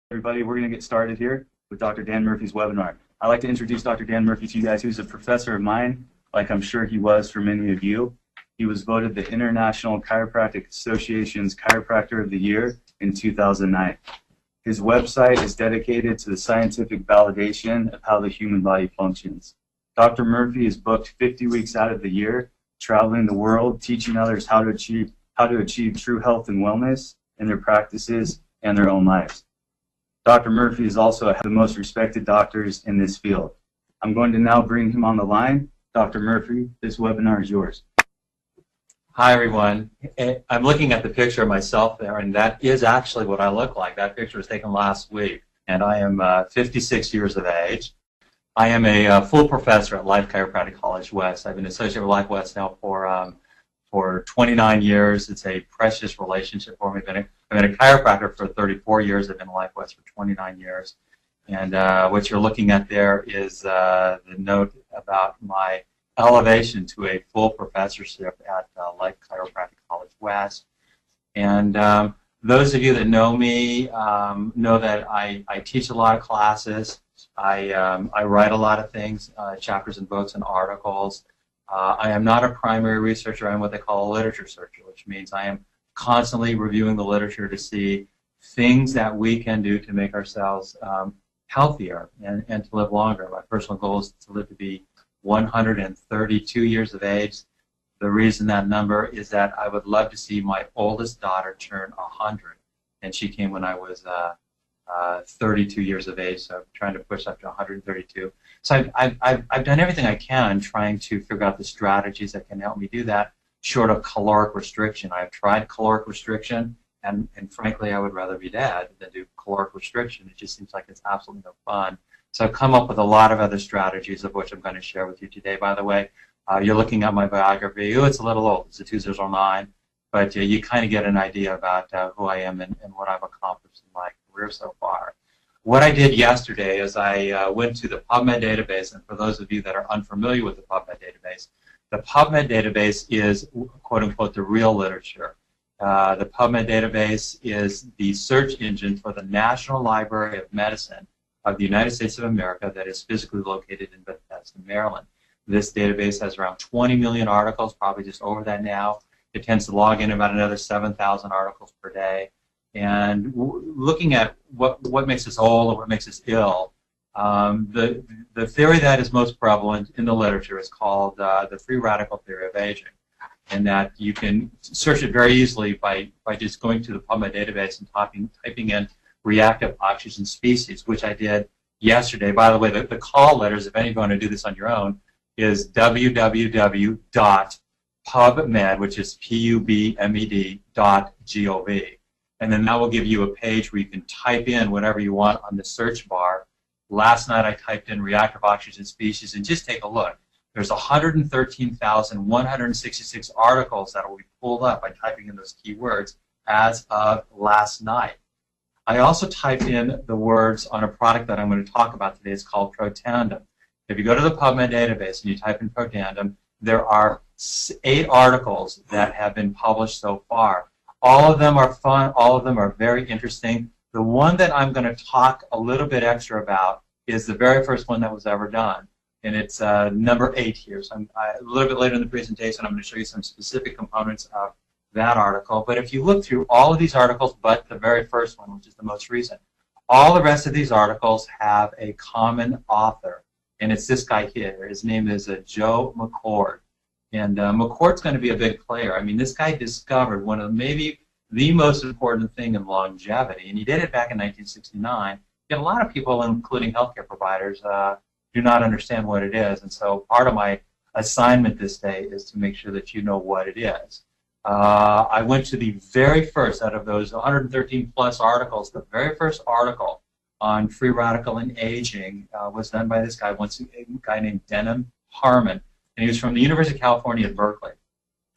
Everybody, we're going to get started here with Dr. Dan Murphy's webinar. I'd like to introduce Dr. Dan Murphy to you guys, who's a professor of mine, like I'm sure he was for many of you. He was voted the International Chiropractic Association's Chiropractor of the Year in 2009. His website is dedicated to the scientific validation of how the human body functions. Dr. Murphy is booked 50 weeks out of the year, traveling the world, teaching others how to achieve true health and wellness in their practices and their own lives. Dr. Murphy is also one of the most respected doctors in this field. I'm going to now bring him on the line. Dr. Murphy, this webinar is yours. Hi, everyone. I'm looking at the picture of myself there, and that is actually what I look like. That picture was taken last week, and I am 56 years of age. I am a full professor at Life Chiropractic College West. I've been associated with Life West now for 29 years. It's a precious relationship for me. I've been a chiropractor for 34 years. I've been at Life West for 29 years. And what you're looking at there is the note about my elevation to a full professorship at Life Chiropractic College West. And those of you that know me know that I teach a lot of classes. I write a lot of things, chapters and books and articles. I am not a primary researcher. I'm what they call a literature searcher, which means I am constantly reviewing the literature to see things that we can do to make ourselves healthier and to live longer. My personal goal is to live to be 132 years of age. The reason that number is that I would love to see my oldest daughter turn 100, and she came when I was 32 years of age, so I'm trying to push up to 132. So I've done everything I can trying to figure out the strategies that can help me do that, short of caloric restriction. I've tried caloric restriction, and frankly, I would rather be dead than do caloric restriction. It just seems like it's absolutely no fun. So I've come up with a lot of other strategies, of which I'm going to share with you today. By the way, you're looking at my biography. Oh, it's a little old. It's a 2009, but you kind of get an idea about who I am and what I've accomplished in my career so far. What I did yesterday is I went to the PubMed database, and for those of you that are unfamiliar with the PubMed database, the PubMed database is, quote-unquote, the real literature. The PubMed database is the search engine for the National Library of Medicine of the United States of America that is physically located in Bethesda, Maryland. This database has around 20 million articles, probably just over that now. It tends to log in about another 7,000 articles per day. And looking at what makes us old or what makes us ill, the theory that is most prevalent in the literature is called the free radical theory of aging, and that you can search it very easily by just going to the PubMed database and typing in reactive oxygen species, which I did yesterday. By the way, the call letters, if any of you want to do this on your own, is www.pubmed, which is PUBMED.gov. And then that will give you a page where you can type in whatever you want on the search bar. Last night I typed in reactive oxygen species, and just take a look. There's 113,166 articles that will be pulled up by typing in those keywords as of last night. I also typed in the words on a product that I'm going to talk about today. It's called Protandem. If you go to the PubMed database and you type in Protandem, there are 8 articles that have been published so far. All of them are fun. All of them are very interesting. The one that I'm going to talk a little bit extra about is the very first one that was ever done, and it's number 8 here. So a little bit later in the presentation, I'm going to show you some specific components of that article. But if you look through all of these articles, but the very first one, which is the most recent, all the rest of these articles have a common author, and it's this guy here. His name is Joe McCord. And McCord's going to be a big player. I mean, this guy discovered one of maybe the most important thing in longevity, and he did it back in 1969. Yet a lot of people, including healthcare providers, do not understand what it is. And so part of my assignment this day is to make sure that you know what it is. I went to the very first, out of those 113 plus articles, the very first article on free radical and aging was done by this guy, a guy named Denham Harmon. And he was from the University of California at Berkeley.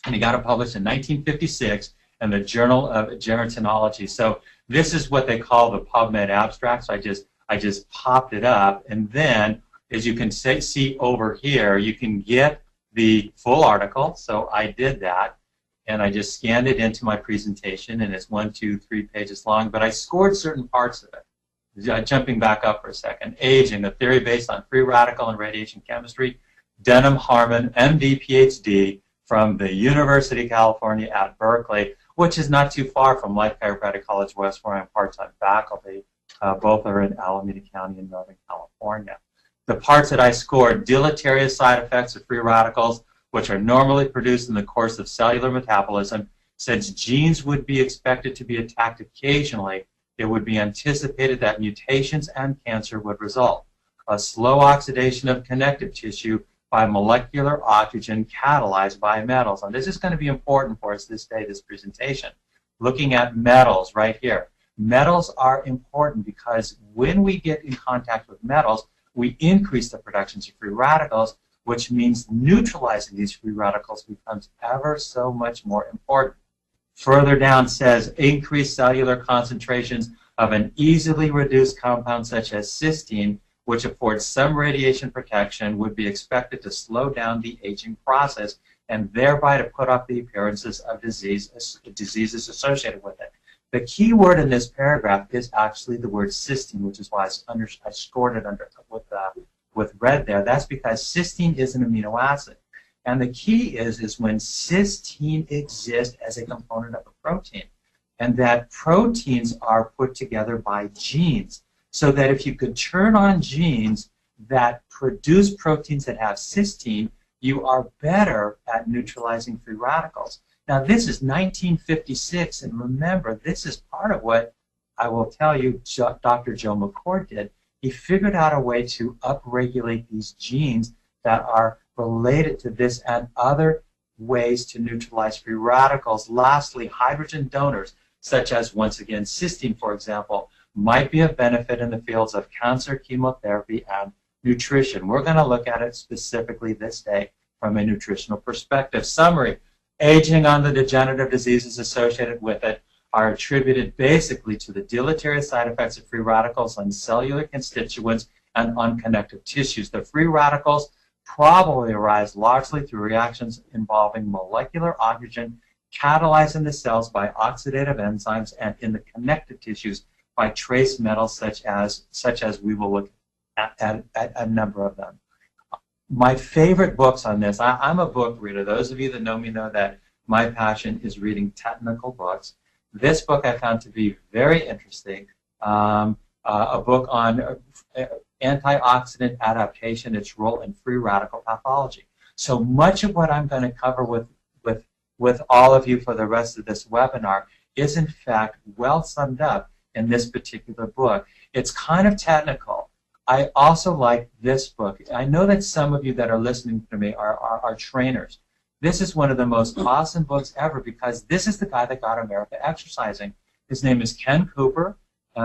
And he got it published in 1956 in the Journal of Gerontology. So this is what they call the PubMed abstract. So I just popped it up. And then, as you can see over here, you can get the full article. So I did that. And I just scanned it into my presentation. And it's 1, 2, 3 pages long. But I scored certain parts of it. jumping back up for a second, aging, a theory based on free radical and radiation chemistry, Denham Harmon, MD, PhD, from the University of California at Berkeley, which is not too far from Life Chiropractic College West, where I'm part-time faculty. Both are in Alameda County in Northern California. The parts that I scored: deleterious side effects of free radicals, which are normally produced in the course of cellular metabolism. Since genes would be expected to be attacked occasionally, it would be anticipated that mutations and cancer would result. A slow oxidation of connective tissue by molecular oxygen catalyzed by metals. And this is going to be important for us this day, this presentation. Looking at metals right here. Metals are important because when we get in contact with metals, we increase the productions of free radicals, which means neutralizing these free radicals becomes ever so much more important. Further down says increased cellular concentrations of an easily reduced compound such as cysteine, which affords some radiation protection, would be expected to slow down the aging process and thereby to put off the appearances of diseases associated with it. The key word in this paragraph is actually the word cysteine, which is why I scored it under with red there. That's because cysteine is an amino acid. And the key is when cysteine exists as a component of a protein, and that proteins are put together by genes. So that if you could turn on genes that produce proteins that have cysteine, you are better at neutralizing free radicals. Now, this is 1956, and remember, this is part of what I will tell you Dr. Joe McCord did. He figured out a way to upregulate these genes that are related to this and other ways to neutralize free radicals. Lastly, hydrogen donors, such as, once again, cysteine, for example, might be of benefit in the fields of cancer, chemotherapy, and nutrition. We're going to look at it specifically this day from a nutritional perspective. Summary: aging and the degenerative diseases associated with it are attributed basically to the deleterious side effects of free radicals on cellular constituents and on connective tissues. The free radicals probably arise largely through reactions involving molecular oxygen catalyzed in the cells by oxidative enzymes and in the connective tissues by trace metals such as we will look at a number of them. My favorite books on this, I'm a book reader. Those of you that know me know that my passion is reading technical books. This book I found to be very interesting, a book on antioxidant adaptation, its role in free radical pathology. So much of what I'm going to cover with all of you for the rest of this webinar is in fact well summed up in this particular book. It's kind of technical. I also like this book. I know that some of you that are listening to me are trainers. This is one of the most awesome books ever because this is the guy that got America exercising. His name is Ken Cooper.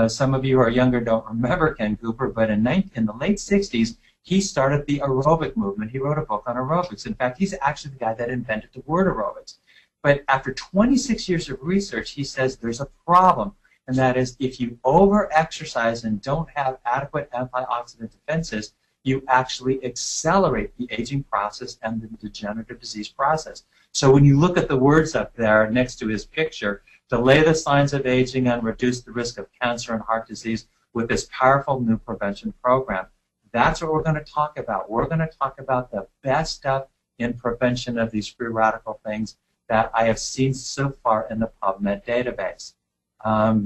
Some of you who are younger don't remember Ken Cooper, but in the late 60s, he started the aerobic movement. He wrote a book on aerobics. In fact, he's actually the guy that invented the word aerobics. But after 26 years of research, he says there's a problem, and that is if you over-exercise and don't have adequate antioxidant defenses, you actually accelerate the aging process and the degenerative disease process. So when you look at the words up there next to his picture, delay the signs of aging and reduce the risk of cancer and heart disease with this powerful new prevention program. That's what we're going to talk about. We're going to talk about the best stuff in prevention of these free radical things that I have seen so far in the PubMed database.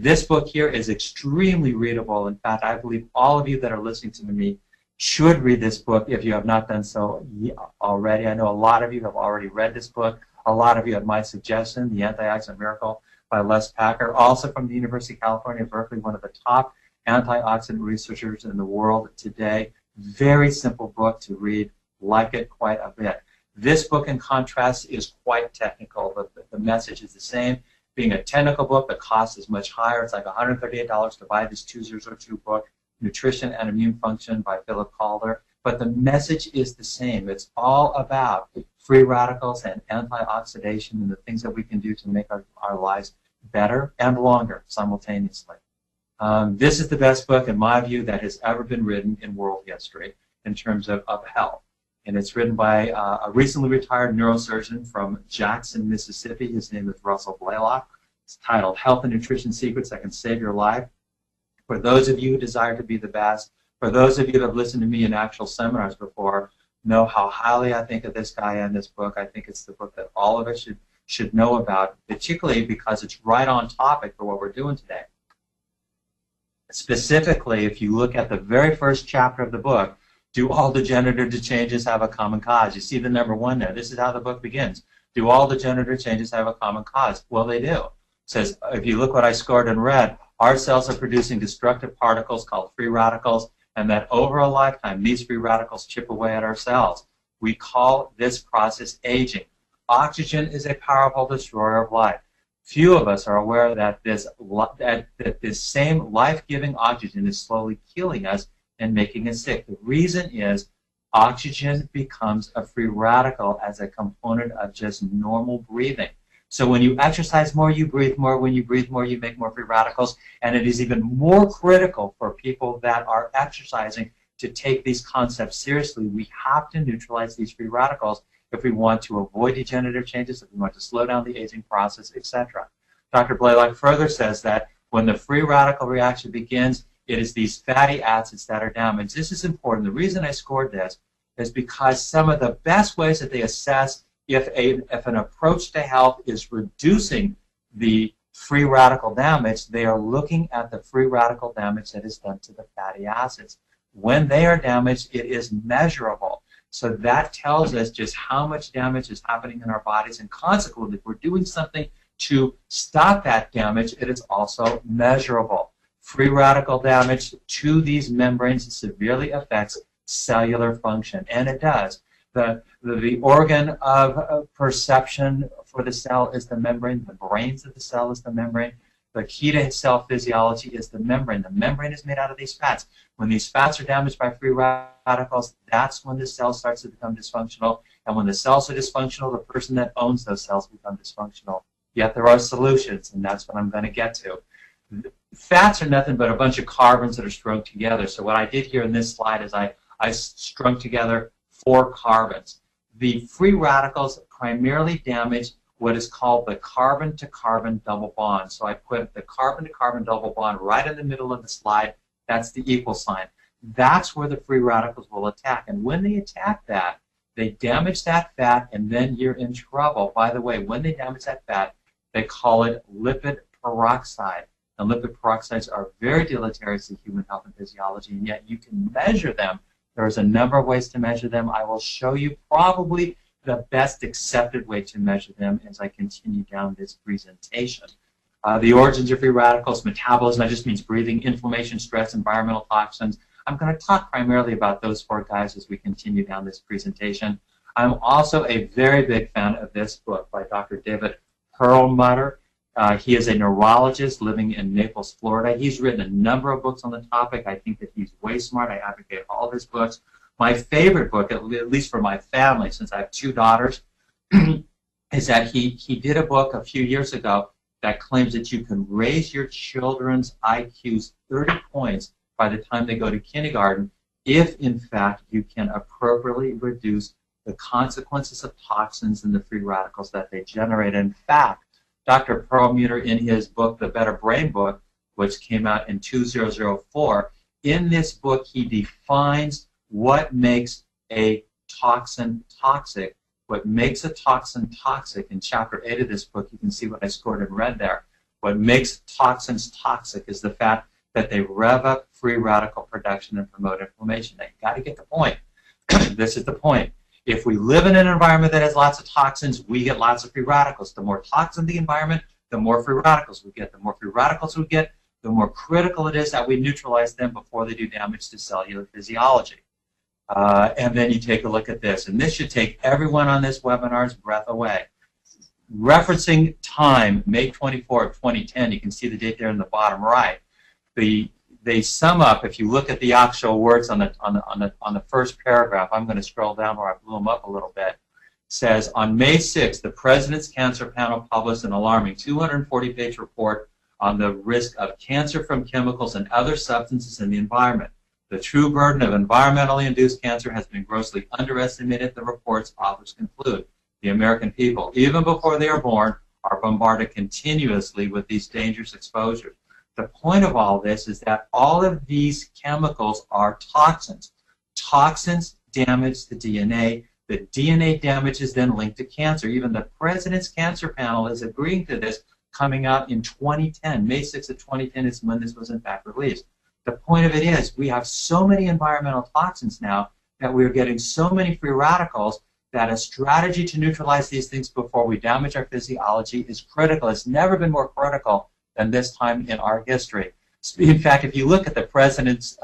This book here is extremely readable. In fact, I believe all of you that are listening to me should read this book if you have not done so already. I know a lot of you have already read this book. A lot of you have my suggestion, The Antioxidant Miracle by Les Packer, also from the University of California, Berkeley, one of the top antioxidant researchers in the world today. Very simple book to read. Like it quite a bit. This book, in contrast, is quite technical. The message is the same. Being a technical book, the cost is much higher. It's like $138 to buy this 2002 book, Nutrition and Immune Function by Philip Calder. But the message is the same. It's all about free radicals and antioxidation and the things that we can do to make our lives better and longer simultaneously. This is the best book, in my view, that has ever been written in world history in terms of health. And it's written by a recently retired neurosurgeon from Jackson, Mississippi. His name is Russell Blaylock. It's titled Health and Nutrition Secrets That Can Save Your Life. For those of you who desire to be the best, for those of you that have listened to me in actual seminars before, know how highly I think of this guy and this book. I think it's the book that all of us should know about, particularly because it's right on topic for what we're doing today. Specifically, if you look at the very first chapter of the book, do all degenerative changes have a common cause? You see the number 1 there. This is how the book begins. Do all degenerative changes have a common cause? Well, they do. It says, if you look what I scored in red, our cells are producing destructive particles called free radicals, and that over a lifetime, these free radicals chip away at our cells. We call this process aging. Oxygen is a powerful destroyer of life. Few of us are aware that this same life-giving oxygen is slowly killing us and making us sick. The reason is oxygen becomes a free radical as a component of just normal breathing. So when you exercise more, you breathe more. When you breathe more, you make more free radicals. And it is even more critical for people that are exercising to take these concepts seriously. We have to neutralize these free radicals if we want to avoid degenerative changes, if we want to slow down the aging process, etc. Dr. Blaylock further says that when the free radical reaction begins, it is these fatty acids that are damaged. This is important. The reason I scored this is because some of the best ways that they assess if an approach to health is reducing the free radical damage, they are looking at the free radical damage that is done to the fatty acids. When they are damaged, it is measurable. So that tells us just how much damage is happening in our bodies, and consequently, if we're doing something to stop that damage, it is also measurable. Free radical damage to these membranes severely affects cellular function, and it does. The organ of perception for the cell is the membrane. The brains of the cell is the membrane. The key to cell physiology is the membrane. The membrane is made out of these fats. When these fats are damaged by free radicals, that's when the cell starts to become dysfunctional. And when the cells are dysfunctional, the person that owns those cells becomes dysfunctional. Yet there are solutions, and that's what I'm going to get to. Fats are nothing but a bunch of carbons that are strung together. So what I did here in this slide is I strung together 4 carbons. The free radicals primarily damage what is called the carbon-to-carbon double bond. So I put the carbon-to-carbon double bond right in the middle of the slide. That's the equal sign. That's where the free radicals will attack. And when they attack that, they damage that fat, and then you're in trouble. By the way, when they damage that fat, they call it lipid peroxide. And lipid peroxides are very deleterious to human health and physiology, and yet you can measure them. There's a number of ways to measure them. I will show you probably the best accepted way to measure them as I continue down this presentation. The origins of free radicals, metabolism, that just means breathing, inflammation, stress, environmental toxins. I'm going to talk primarily about those 4 guys as we continue down this presentation. I'm also a very big fan of this book by Dr. David Perlmutter. He is a neurologist living in Naples, Florida. He's written a number of books on the topic. I think that he's way smart. I advocate all of his books. My favorite book, at least for my family, since I have 2 daughters, is that he did a book a few years ago that claims that you can raise your children's IQs 30 points by the time they go to kindergarten if, in fact, you can appropriately reduce the consequences of toxins and the free radicals that they generate. In fact, Dr. Perlmutter, in his book, The Better Brain Book, which came out in 2004, in this book he defines what makes a toxin toxic. What makes a toxin toxic, in Chapter 8 of this book, you can see what I scored in red there. What makes toxins toxic is the fact that they rev up free radical production and promote inflammation. Now, you've got to get the point. This is the point. If we live in an environment that has lots of toxins, we get lots of free radicals. The more toxin the environment, the more free radicals we get. The more free radicals we get, the more critical it is that we neutralize them before they do damage to cellular physiology. And then you take a look at this. And this should take everyone on this webinar's breath away. Referencing time, May 24, 2010, you can see the date there in the bottom right. They sum up, if you look at the actual words on the first paragraph, I'm going to scroll down where I blew them up a little bit, says, on May 6th, the President's Cancer Panel published an alarming 240-page report on the risk of cancer from chemicals and other substances in the environment. The true burden of environmentally induced cancer has been grossly underestimated, the report's authors conclude. The American people, even before they are born, are bombarded continuously with these dangerous exposures. The point of all this is that all of these chemicals are toxins. Toxins damage the DNA. The DNA damage is then linked to cancer. Even the President's Cancer Panel is agreeing to this, coming out in 2010. May 6th of 2010 is when this was in fact released. The point of it is we have so many environmental toxins now that we're getting so many free radicals that a strategy to neutralize these things before we damage our physiology is critical. It's never been more critical than this time in our history. In fact, if you look at the President's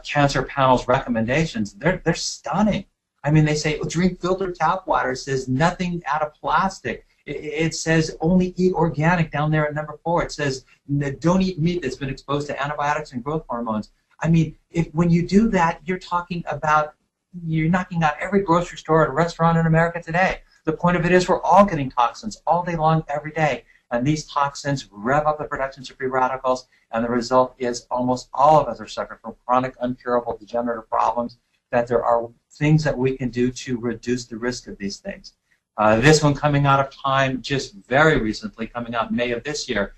Cancer Panel's recommendations, they're stunning. I mean, they say, well, drink filtered tap water. It says nothing out of plastic. It says only eat organic down there at number 4. It says don't eat meat that's been exposed to antibiotics and growth hormones. I mean, when you do that, you're talking about, you're knocking out every grocery store and restaurant in America today. The point of it is we're all getting toxins all day long, every day. And these toxins rev up the production of free radicals, and the result is almost all of us are suffering from chronic, uncurable, degenerative problems, that there are things that we can do to reduce the risk of these things. This one coming out of Time just very recently, coming out in May of this year,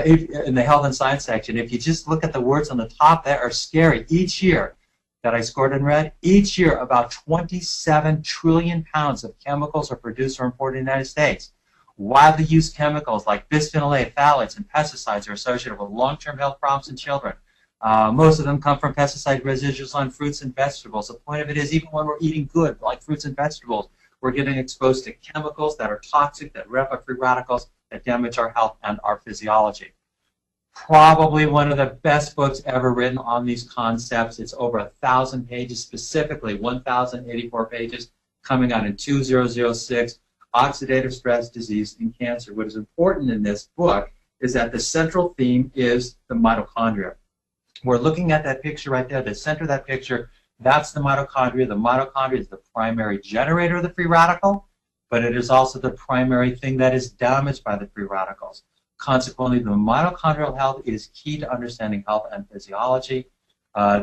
in the Health and Science section. If you just look at the words on the top, that are scary. Each year that I scored in red, each year about 27 trillion pounds of chemicals are produced or imported in the United States. Widely used chemicals like bisphenol A, phthalates, and pesticides are associated with long-term health problems in children. Most of them come from pesticide residuals on fruits and vegetables. The point of it is, even when we're eating good, like fruits and vegetables, we're getting exposed to chemicals that are toxic, that rev up free radicals, that damage our health and our physiology. Probably one of the best books ever written on these concepts. It's over 1,000 pages, specifically 1,084 pages, coming out in 2006, Oxidative Stress, Disease, and Cancer. What is important in this book is that the central theme is the mitochondria. We're looking at that picture right there, the center of that picture. That's the mitochondria. The mitochondria is the primary generator of the free radical, but it is also the primary thing that is damaged by the free radicals. Consequently, the mitochondrial health is key to understanding health and physiology.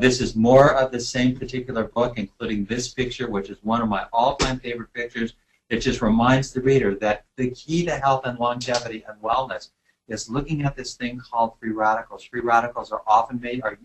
This is more of the same particular book, including this picture, which is one of my all-time favorite pictures. It just reminds the reader that the key to health and longevity and wellness is looking at this thing called free radicals. Free radicals are often are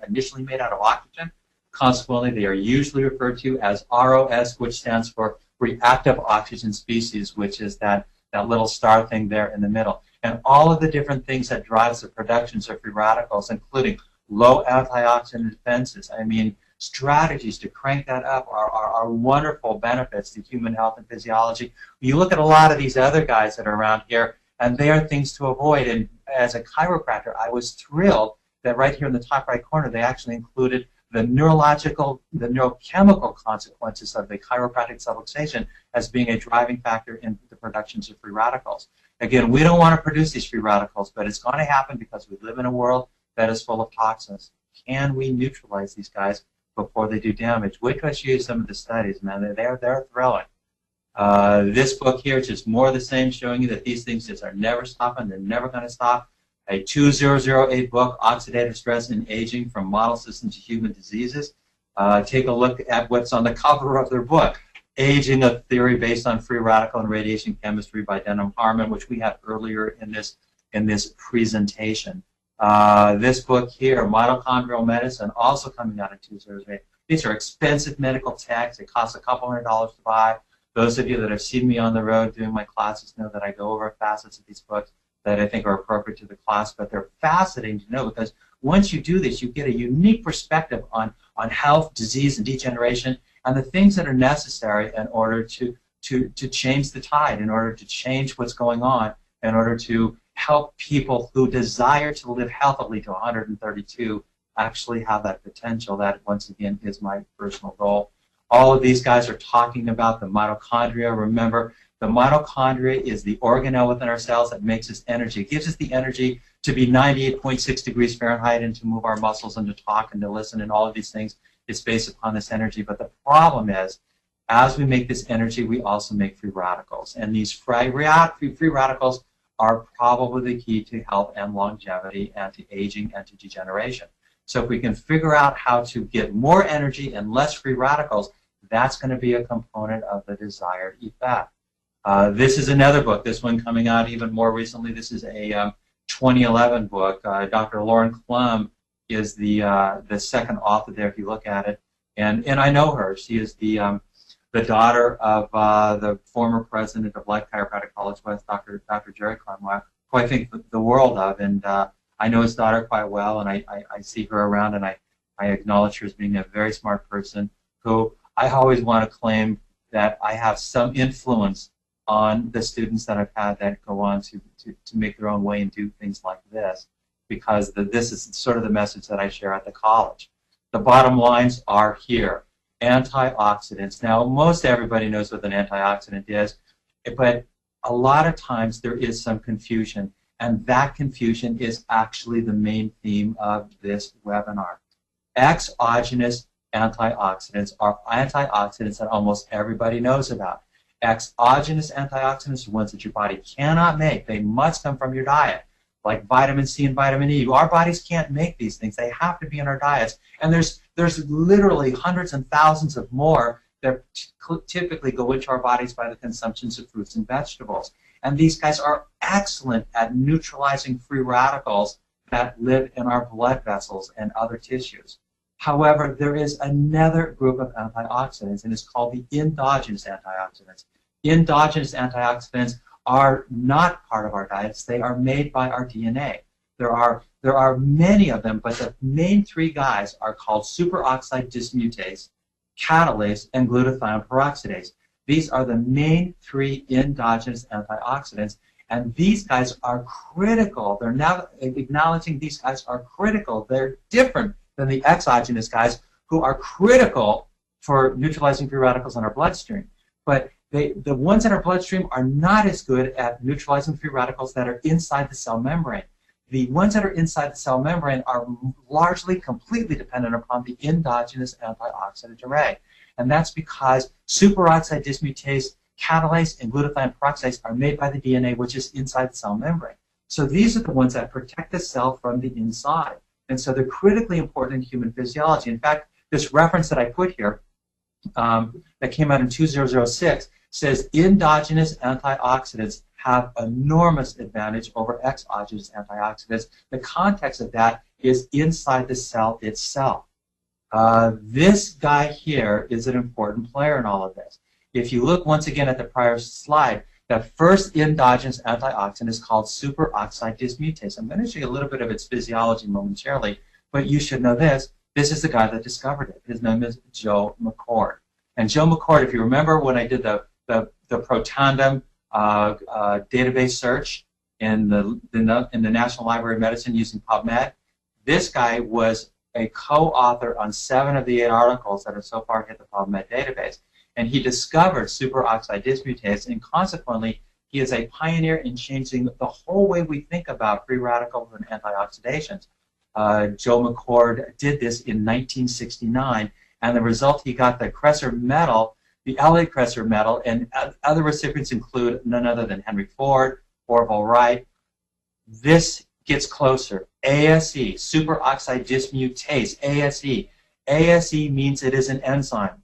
initially made out of oxygen. Consequently, they are usually referred to as ROS, which stands for reactive oxygen species, which is that little star thing there in the middle. And all of the different things that drives the productions of free radicals, including low antioxidant defenses. I mean, strategies to crank that up are wonderful benefits to human health and physiology. You look at a lot of these other guys that are around here, and they are things to avoid. And as a chiropractor, I was thrilled that right here in the top right corner, they actually included the neurochemical consequences of the chiropractic subluxation as being a driving factor in the productions of free radicals. Again, we don't want to produce these free radicals, but it's going to happen because we live in a world that is full of toxins. Can we neutralize these guys before they do damage? Wait till I show you some of the studies, man. They're thrilling. This book here is just more of the same, showing you that these things just are never stopping. They're never going to stop. A 2008 book, Oxidative Stress and Aging from Model Systems to Human Diseases. Take a look at what's on the cover of their book. Aging, a Theory Based on Free Radical and Radiation Chemistry by Denham Harmon, which we had earlier in this presentation. This book here, Mitochondrial Medicine, also coming out in 2008. These are expensive medical texts. It costs a couple $100 to buy. Those of you that have seen me on the road doing my classes know that I go over facets of these books that I think are appropriate to the class, but they're fascinating to know because once you do this, you get a unique perspective on health, disease, and degeneration, and the things that are necessary in order to change the tide, in order to change what's going on, in order to help people who desire to live healthily to 132 actually have that potential. That, once again, is my personal goal. All of these guys are talking about the mitochondria. Remember, the mitochondria is the organelle within our cells that makes us energy. It gives us the energy to be 98.6 degrees Fahrenheit and to move our muscles and to talk and to listen and all of these things. It's based upon this energy. But the problem is, as we make this energy, we also make free radicals. And these free radicals are probably the key to health and longevity and to aging and to degeneration. So if we can figure out how to get more energy and less free radicals, that's going to be a component of the desired effect. This is another book, this one coming out even more recently. This is a 2011 book. Dr. Lauren Klum is the second author there if you look at it. And I know her. She is the daughter of the former president of Life Chiropractic College West, Dr. Jerry Klum, who I think the world of. And I know his daughter quite well, and I see her around, and I acknowledge her as being a very smart person who I always want to claim that I have some influence on the students that I've had that go on to make their own way and do things like this, because this is sort of the message that I share at the college. The bottom lines are here. Antioxidants. Now, most everybody knows what an antioxidant is, but a lot of times there is some confusion, and that confusion is actually the main theme of this webinar. Exogenous antioxidants are antioxidants that almost everybody knows about. Exogenous antioxidants are ones that your body cannot make. They must come from your diet, like vitamin C and vitamin E. Our bodies can't make these things. They have to be in our diets. And there's literally hundreds and thousands of more that typically go into our bodies by the consumptions of fruits and vegetables. And these guys are excellent at neutralizing free radicals that live in our blood vessels and other tissues. However, there is another group of antioxidants, and it's called the endogenous antioxidants. Endogenous antioxidants are not part of our diets. They are made by our DNA. There are many of them, but the main three guys are called superoxide dismutase, catalase, and glutathione peroxidase. These are the main three endogenous antioxidants, and these guys are critical. They're now acknowledging these guys are critical. They're different than the exogenous guys, who are critical for neutralizing free radicals in our bloodstream. But the ones in our bloodstream are not as good at neutralizing free radicals that are inside the cell membrane. The ones that are inside the cell membrane are largely, completely dependent upon the endogenous antioxidant array. And that's because superoxide dismutase, catalase, and glutathione peroxidase are made by the DNA, which is inside the cell membrane. So these are the ones that protect the cell from the inside. And so they're critically important in human physiology. In fact, this reference that I put here that came out in 2006 says endogenous antioxidants have enormous advantage over exogenous antioxidants. The context of that is inside the cell itself. This guy here is an important player in all of this. If you look once again at the prior slide, the first endogenous antioxidant is called superoxide dismutase. I'm going to show you a little bit of its physiology momentarily, but you should know this. This is the guy that discovered it. His name is Joe McCord. And Joe McCord, if you remember when I did the Protandem database search in the National Library of Medicine using PubMed, this guy was a co-author on 7 of the 8 articles that have so far hit the PubMed database. And he discovered superoxide dismutase, and consequently, he is a pioneer in changing the whole way we think about free radicals and antioxidations. Joe McCord did this in 1969, and the result, he got the Kresser Medal, the Elliott Kresser Medal, and other recipients include none other than Henry Ford, Orville Wright. This gets closer. ASE, superoxide dismutase, ASE. ASE means it is an enzyme.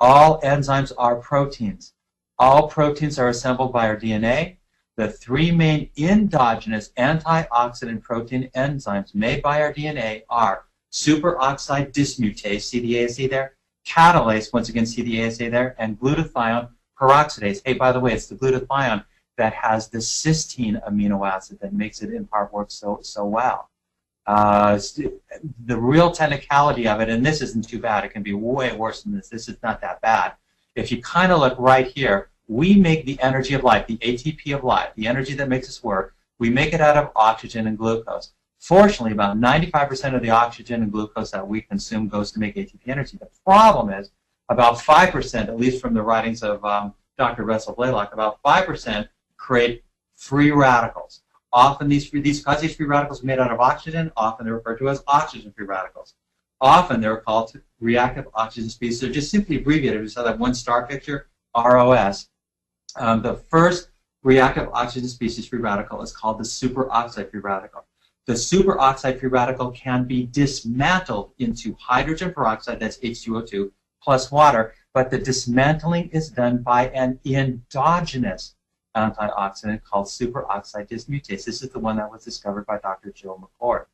All enzymes are proteins. All proteins are assembled by our DNA. The 3 main endogenous antioxidant protein enzymes made by our DNA are superoxide dismutase, see the ASE there, catalase, once again see the ASE there, and glutathione peroxidase. Hey, by the way, it's the glutathione that has the cysteine amino acid that makes it in part work so well. The real technicality of it, and this isn't too bad, it can be way worse than this. This is not that bad. If you kind of look right here, we make the energy of life, the ATP of life, the energy that makes us work, we make it out of oxygen and glucose. Fortunately, about 95% of the oxygen and glucose that we consume goes to make ATP energy. The problem is about 5%, at least from the writings of Dr. Russell Blaylock, about 5% create free radicals. Often these free radicals are made out of oxygen. Often they're referred to as oxygen-free radicals. Often they're called reactive oxygen species. They're just simply abbreviated. We saw that one star picture, ROS. The first reactive oxygen species free radical is called the superoxide free radical. The superoxide free radical can be dismantled into hydrogen peroxide, that's H2O2, plus water, but the dismantling is done by an endogenous antioxidant called superoxide dismutase. This is the one that was discovered by Dr. Jill McCord.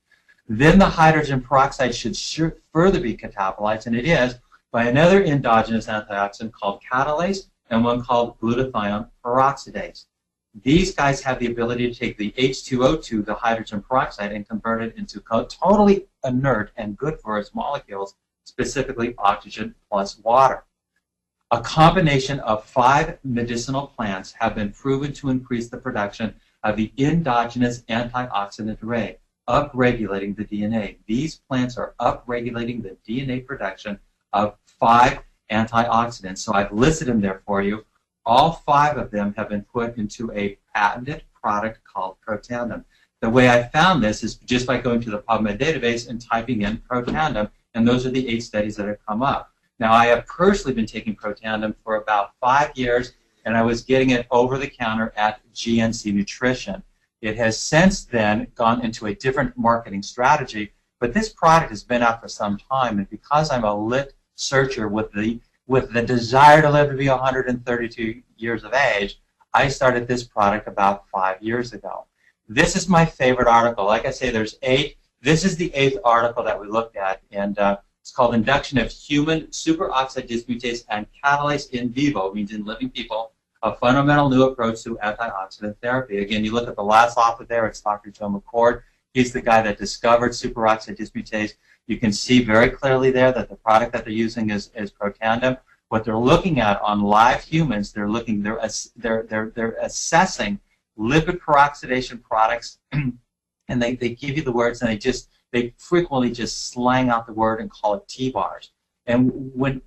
Then the hydrogen peroxide should further be catabolized, and it is, by another endogenous antioxidant called catalase and one called glutathione peroxidase. These guys have the ability to take the H2O2, the hydrogen peroxide, and convert it into totally inert and good for its molecules, specifically oxygen plus water. A combination of 5 medicinal plants have been proven to increase the production of the endogenous antioxidant array, upregulating the DNA. These plants are upregulating the DNA production of 5 antioxidants. So I've listed them there for you. All 5 of them have been put into a patented product called Protandim. The way I found this is just by going to the PubMed database and typing in Protandim, and those are the 8 studies that have come up. Now, I have personally been taking Protandim for about 5 years, and I was getting it over the counter at GNC Nutrition. It has since then gone into a different marketing strategy, but this product has been out for some time, and because I'm a lit searcher with the desire to live to be 132 years of age, I started this product about 5 years ago. This is my favorite article. Like I say, there's 8. This is the 8th article that we looked at, and it's called Induction of Human Superoxide Dismutase and Catalase in Vivo, means in living people, a fundamental new approach to antioxidant therapy. Again, you look at the last author there, it's Dr. Joe McCord. He's the guy that discovered superoxide dismutase. You can see very clearly there that the product that they're using is Protandim. What they're looking at on live humans, they're assessing lipid peroxidation products, and they give you the words, and they frequently just slang out the word and call it T-bars. And when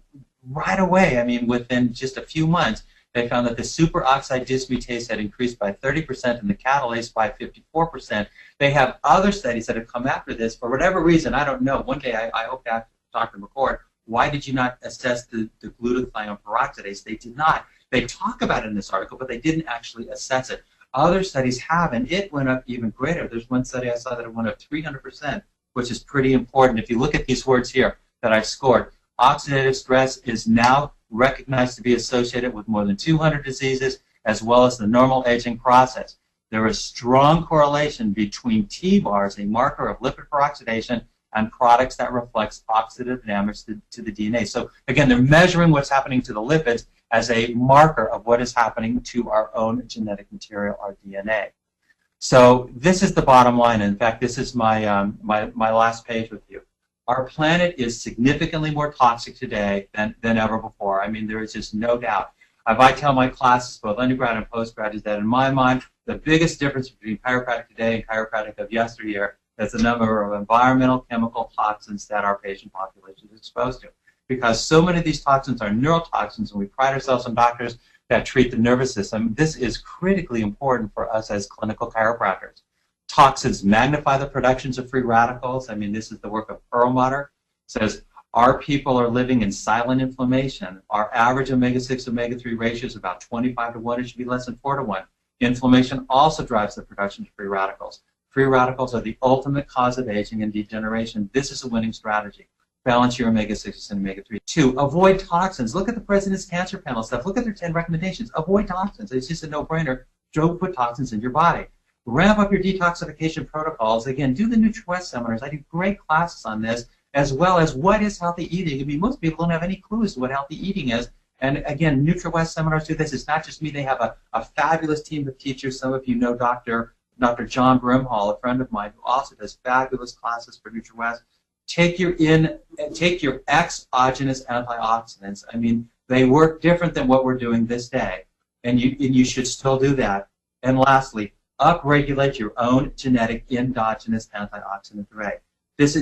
right away, I mean, within just a few months, they found that the superoxide dismutase had increased by 30% and the catalase by 54%. They have other studies that have come after this. For whatever reason, I don't know. One day I hope to ask Dr. McCord, why did you not assess the glutathione peroxidase? They did not. They talk about it in this article, but they didn't actually assess it. Other studies have, and it went up even greater. There's one study I saw that it went up 300%, which is pretty important. If you look at these words here that I've scored, oxidative stress is now recognized to be associated with more than 200 diseases, as well as the normal aging process. There is strong correlation between T-bars, a marker of lipid peroxidation, and products that reflects oxidative damage to the DNA. So again, they're measuring what's happening to the lipids as a marker of what is happening to our own genetic material, our DNA. So this is the bottom line. In fact, this is my last page with you. Our planet is significantly more toxic today than ever before. I mean, there is just no doubt. If I tell my classes, both undergrad and postgrad, is that in my mind, the biggest difference between chiropractic today and chiropractic of yesteryear is the number of environmental chemical toxins that our patient population is exposed to. Because so many of these toxins are neurotoxins, and we pride ourselves on doctors that treat the nervous system. This is critically important for us as clinical chiropractors. Toxins magnify the productions of free radicals. I mean, this is the work of Perlmutter. It says, our people are living in silent inflammation. Our average omega-6, omega-3 ratio is about 25 to 1. It should be less than 4 to 1. Inflammation also drives the production of free radicals. Free radicals are the ultimate cause of aging and degeneration. This is a winning strategy. Balance your omega-6 and omega-3. 2, avoid toxins. Look at the President's Cancer Panel stuff. Look at their 10 recommendations. Avoid toxins. It's just a no-brainer. Don't put toxins in your body. Ramp up your detoxification protocols. Again, do the NutriWest seminars. I do great classes on this, as well as what is healthy eating. I mean, most people don't have any clue as to what healthy eating is. And again, NutriWest seminars do this. It's not just me. They have a fabulous team of teachers. Some of you know Dr. John Brimhall, a friend of mine, who also does fabulous classes for NutriWest. Take your exogenous antioxidants. I mean, they work different than what we're doing this day, and you should still do that. And lastly, upregulate your own genetic endogenous antioxidant array. This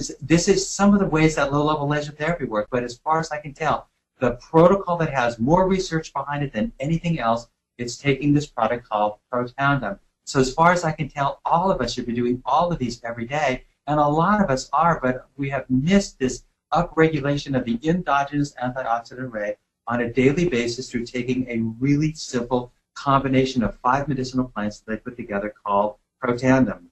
is some of the ways that low-level laser therapy works, but as far as I can tell, the protocol that has more research behind it than anything else is taking this product called Protandim. So as far as I can tell, all of us should be doing all of these every day, and a lot of us are, but we have missed this upregulation of the endogenous antioxidant array on a daily basis through taking a really simple combination of 5 medicinal plants that they put together called Protandim.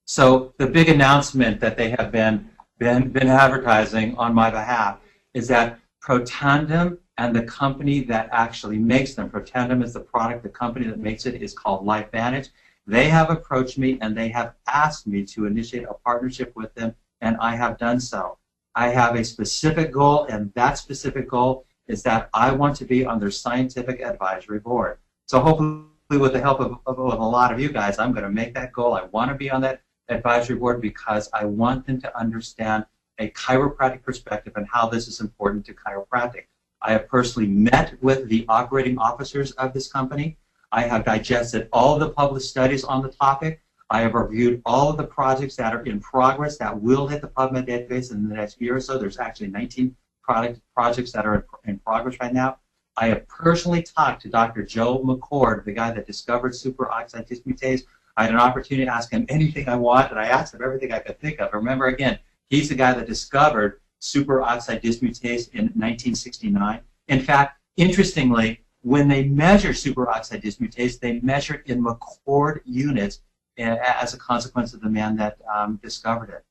So the big announcement that they have been advertising on my behalf is that Protandim and the company that actually makes them, Protandim is the product, the company that makes it is called LifeVantage. They have approached me and they have asked me to initiate a partnership with them, and I have done so. I have a specific goal, and that specific goal is that I want to be on their scientific advisory board. So hopefully with the help of a lot of you guys, I'm going to make that goal. I want to be on that advisory board because I want them to understand a chiropractic perspective and how this is important to chiropractic. I have personally met with the operating officers of this company. I have digested all of the published studies on the topic. I have reviewed all of the projects that are in progress that will hit the PubMed database in the next year or so. There's actually 19 projects that are in progress right now. I have personally talked to Dr. Joe McCord, the guy that discovered superoxide dismutase. I had an opportunity to ask him anything I want, and I asked him everything I could think of. Remember, again, he's the guy that discovered superoxide dismutase in 1969. In fact, interestingly, when they measure superoxide dismutase, they measure it in McCord units as a consequence of the man that discovered it.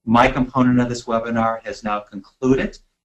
My component of this webinar has now concluded.